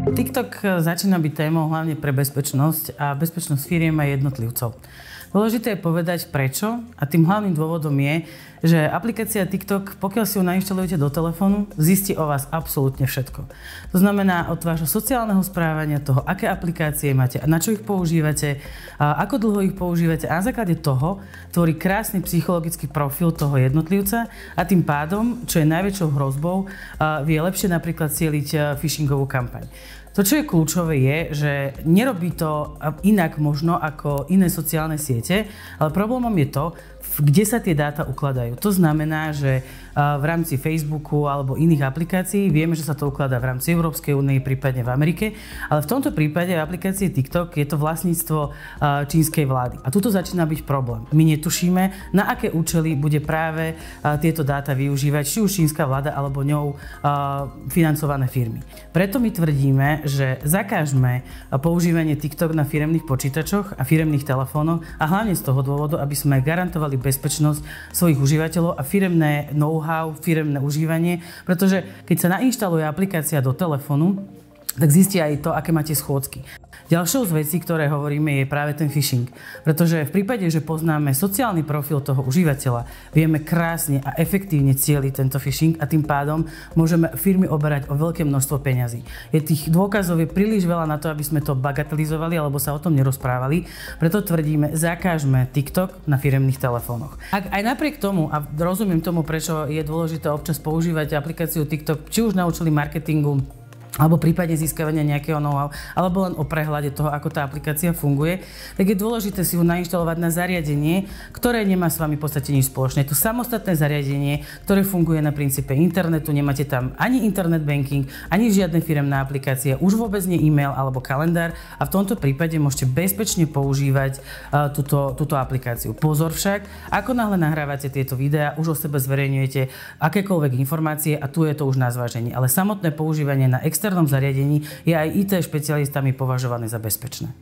TikTok začína byť témou hlavne pre bezpečnosť a bezpečnosť firiem a jednotlivcov. Dôležité je povedať prečo a tým hlavným dôvodom je, že aplikácia TikTok, pokiaľ si ju nainštalujete do telefónu, zistí o vás absolútne všetko. To znamená od vášho sociálneho správania, toho, aké aplikácie máte, na čo ich používate, ako dlho ich používate a na základe toho tvorí krásny psychologický profil toho jednotlivca a tým pádom, čo je najväčšou hrozbou, vie lepšie napríklad cieliť phishingovú kampaň. To, čo je kľúčové, je, že nerobí to inak možno ako iné sociálne siete, ale problémom je to, kde sa tie dáta ukladajú. To znamená, že v rámci Facebooku alebo iných aplikácií vieme, že sa to ukladá v rámci Európskej únie, prípadne v Amerike, ale v tomto prípade aplikácie TikTok je to vlastníctvo čínskej vlády. A tuto začína byť problém. My netušíme, na aké účely bude práve tieto dáta využívať, či už čínska vláda alebo ňou financované firmy. Preto my tvrdíme, že zakážme používanie TikTok na firemných počítačoch a firemných telefónoch a hlavne z toho dôvodu, aby sme garantovali bezpečnosť svojich užívateľov a firemné know-how, firemné užívanie, pretože keď sa nainštaluje aplikácia do telefónu, tak zistí aj to, aké máte schôdzky. Ďalšou z vecí, ktoré hovoríme, je práve ten phishing. Pretože v prípade, že poznáme sociálny profil toho užívateľa, vieme krásne a efektívne cieliť tento phishing a tým pádom môžeme firmy oberať o veľké množstvo peňazí. Tých dôkazov je príliš veľa na to, aby sme to bagatelizovali alebo sa o tom nerozprávali. Preto tvrdíme, zakážme TikTok na firemných telefónoch. Ak aj napriek tomu, a rozumiem tomu, prečo je dôležité občas používať aplikáciu TikTok, či už na účely marketingu, alebo prípadne získavania nejakého know-how, alebo len o prehľade toho, ako tá aplikácia funguje, tak je dôležité si ju nainštalovať na zariadenie, ktoré nemá s vami v podstate nič spoločné. Je to samostatné zariadenie, ktoré funguje na princípe internetu, nemáte tam ani internet banking, ani žiadne firemné aplikácie, už vôbec nie e-mail alebo kalendár a v tomto prípade môžete bezpečne používať túto aplikáciu. Pozor však, ako náhle nahrávate tieto videá, už o sebe zverejňujete akékoľvek informácie a tu je to už na zváženie, ale samotné používanie na externom zariadení je aj IT špecialistami považované za bezpečné.